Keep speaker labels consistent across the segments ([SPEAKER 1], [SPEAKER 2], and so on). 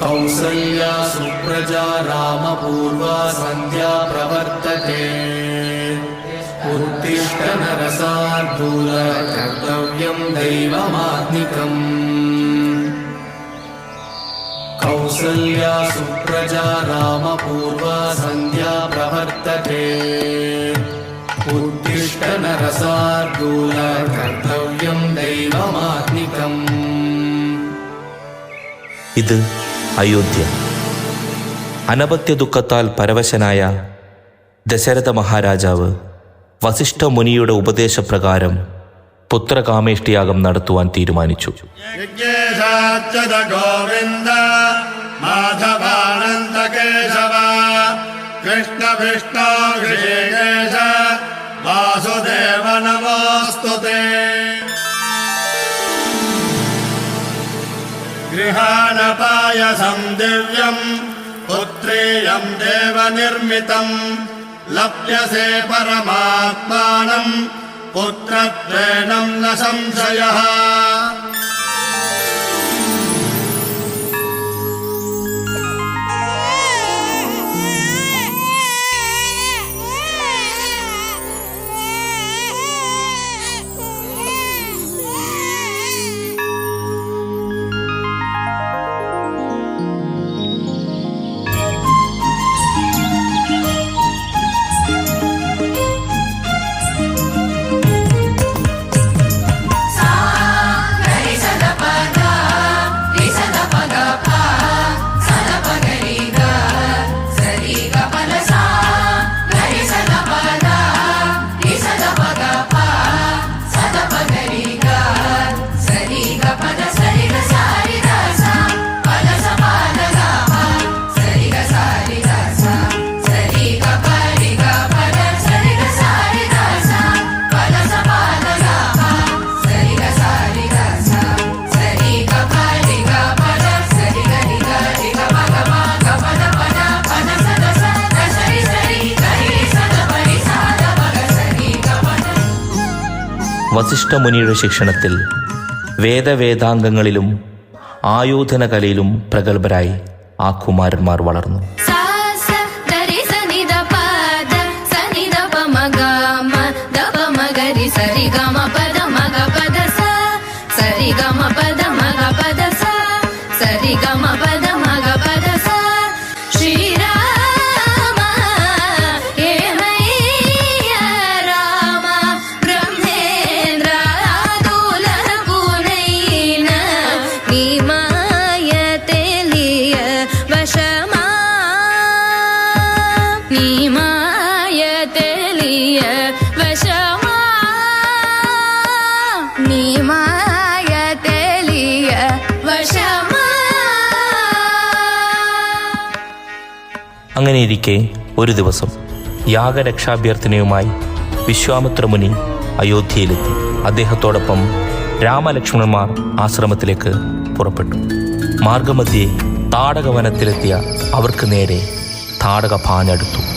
[SPEAKER 1] कौसल्या सुप्रजा रामपूर्वा सन्ध्या प्रवर्तते उत्तिष्ठ नरशार्दूल कर्तव्यं दैवमात्मिकम् कौसल्या सुप्रजा रामपूर्वा सन्ध्या प्रवर्तते उत्तिष्ठ नरशार्दूल कर्तव्यं दैवमात्मिकम्.
[SPEAKER 2] ഇത് അയോധ്യ. അനപത്യ ദുഃഖത്താൽ പരവശനായ ദശരഥ മഹാരാജാവ് വസിഷ്ഠ മുനിയുടെ ഉപദേശപ്രകാരം പുത്രകാമേഷ്ടിയാഗം നടത്തുവാൻ തീരുമാനിച്ചു.
[SPEAKER 3] ഗൃഹാണപായസം ദിവ്യം പുത്രീയം ദേവനിർമ്മിതം ലഭ്യസേ പരമാത്മാനം പുത്രത്വേനം ന സംശയഃ.
[SPEAKER 2] വസിഷ്ഠ മുനിയുടെ ശിക്ഷണത്തിൽ വേദവേദാംഗങ്ങളിലും ആയോധന കലയിലും പ്രഗത്ഭരായി ആ കുമാരന്മാർ വളർന്നു. അങ്ങനെയിരിക്കെ ഒരു ദിവസം യാഗരക്ഷാഭ്യർത്ഥനയുമായി വിശ്വാമിത്ര മുനി അയോധ്യയിലെത്തി. അദ്ദേഹത്തോടൊപ്പം രാമലക്ഷ്മണന്മാർ ആശ്രമത്തിലേക്ക് പുറപ്പെട്ടു. മാർഗമധ്യേ താടകവനത്തിലെത്തിയ അവർക്ക് നേരെ താടക പാഞ്ഞടുത്തു.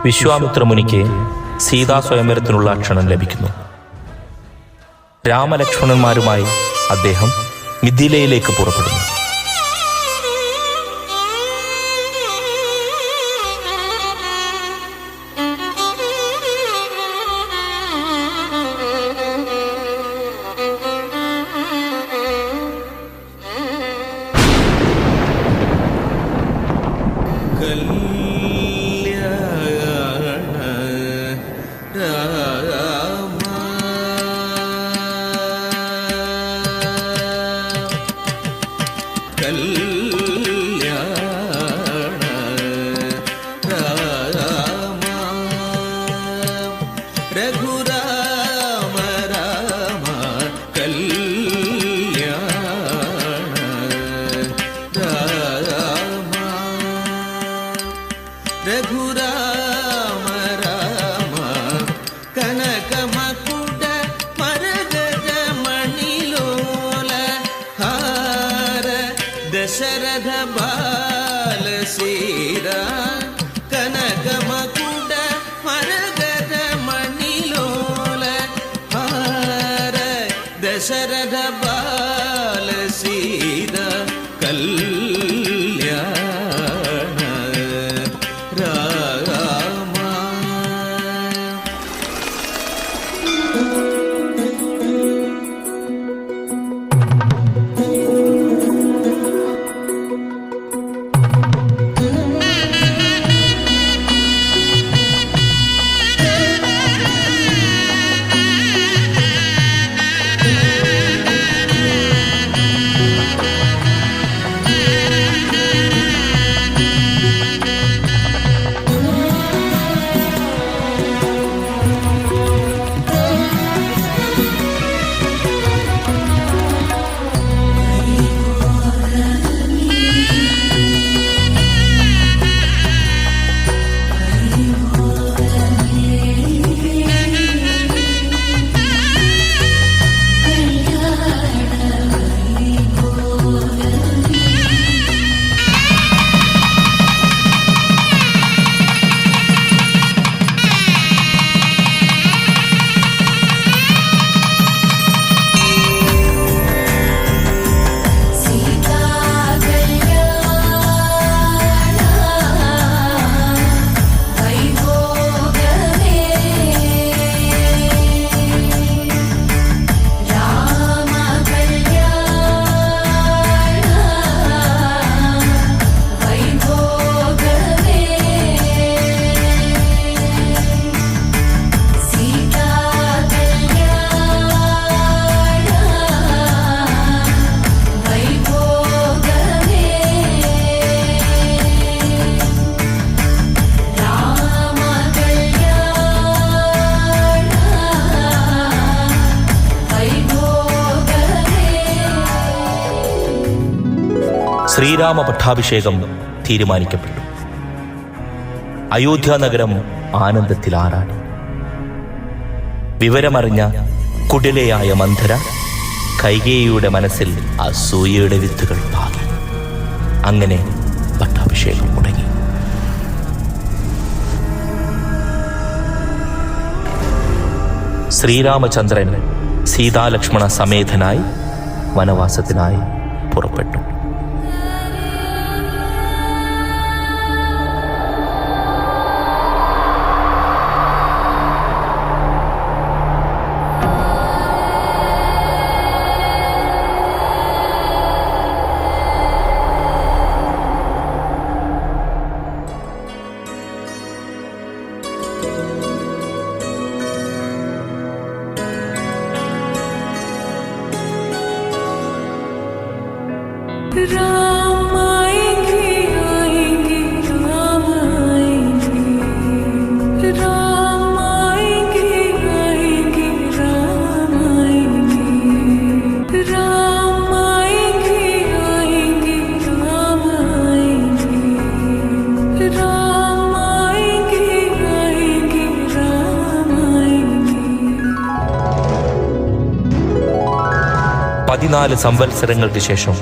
[SPEAKER 2] വിശ്വാമിത്ര മുനിക്ക് സീതാ സ്വയംവരത്തിനുള്ള ക്ഷണം ലഭിക്കുന്നു. രാമലക്ഷ്മണന്മാരുമായി അദ്ദേഹം മിഥിലയിലേക്ക് പുറപ്പെടുന്നു.
[SPEAKER 4] दशरथ बाल सीरा कनक मकुट मरगद मणिलोल हार दशरथ बाल सीरा कल्याण रामा
[SPEAKER 2] ശ്രീരാമ പട്ടാഭിഷേകം തീരുമാനിക്കപ്പെട്ടു. അയോധ്യ നഗരം ആനന്ദത്തിൽ ആറാടി. വിവരമറിഞ്ഞ കുടിലയായ മന്ധര കൈകേയിയുടെ മനസ്സിൽ അസൂയയുടെ വിത്തുകൾ പാകി. അങ്ങനെ പട്ടാഭിഷേകം മുടങ്ങി. ശ്രീരാമചന്ദ്രൻ സീതാലക്ഷ്മണ സമേതനായി വനവാസത്തിനായി പുറപ്പെട്ടു.
[SPEAKER 5] राम आएंगे आएंगे राम आएंगे राम आएंगे आएंगे राम आएंगे राम आएंगे आएंगे राम आएंगे राम आएंगे आएंगे राम आएंगे
[SPEAKER 2] 14 സംവത്സരങ്ങൾക്ക് ശേഷം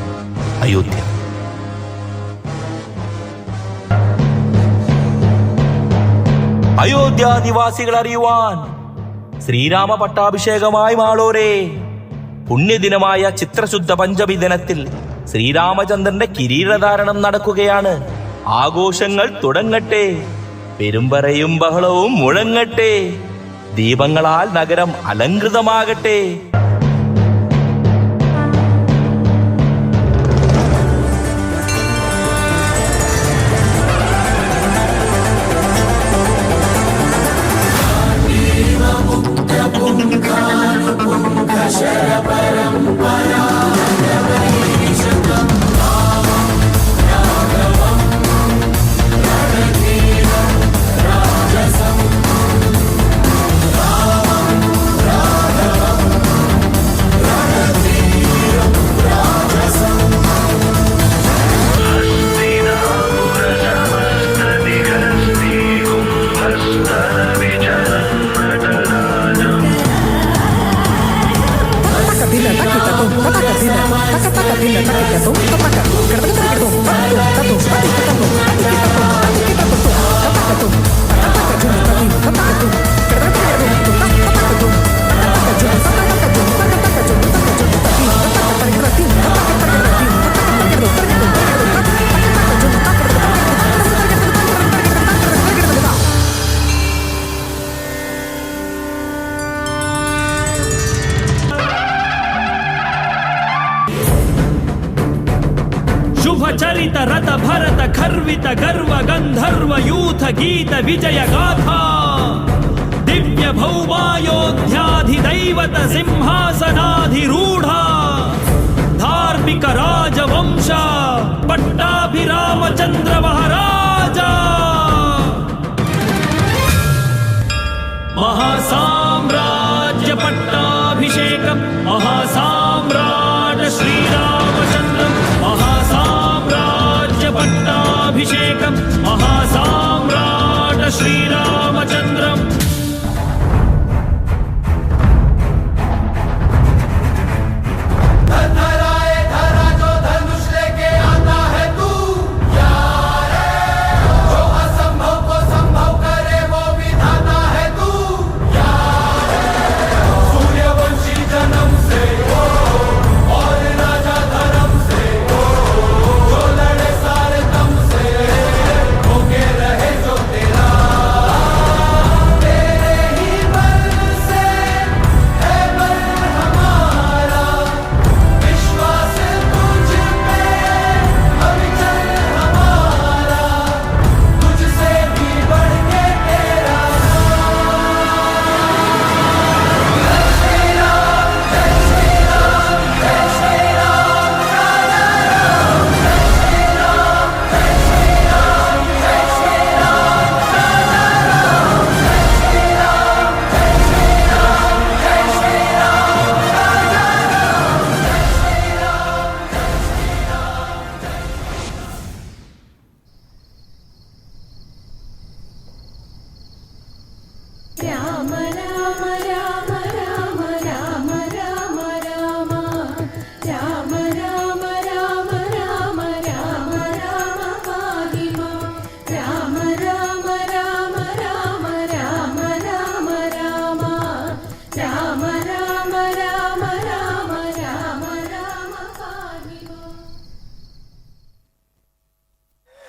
[SPEAKER 2] അയോധ്യ. അയോധ്യാനിവാസികൾ അറിയുവാൻ ശ്രീരാമ പട്ടാഭിഷേകമായി മാളോരേ. പുണ്യദിനമായ ചിത്രശുദ്ധ പഞ്ചമി ദിനത്തിൽ ശ്രീരാമചന്ദ്രന്റെ കിരീടധാരണം നടക്കുകയാണ്. ആഘോഷങ്ങൾ തുടങ്ങട്ടെ, പെരുമ്പറയും ബഹളവും മുഴങ്ങട്ടെ, ദീപങ്ങളാൽ നഗരം അലങ്കൃതമാകട്ടെ.
[SPEAKER 6] चरित रत भरत खर्वित गर्व गंधर्व यूथ गीत विजय गाथा दिव्य भौमायोध्याधिदैवत सिंहासनाधिरूढ़ा धार्मिक राजवंश पट्टाभिरामचंद्र महाराजा महासाम्राज्य पट्टाभिषेकम महासाम्राट श्रीरामचंद्रम महासाम्राज्य पट्टाभिषेकम महासाम्राट श्रीराम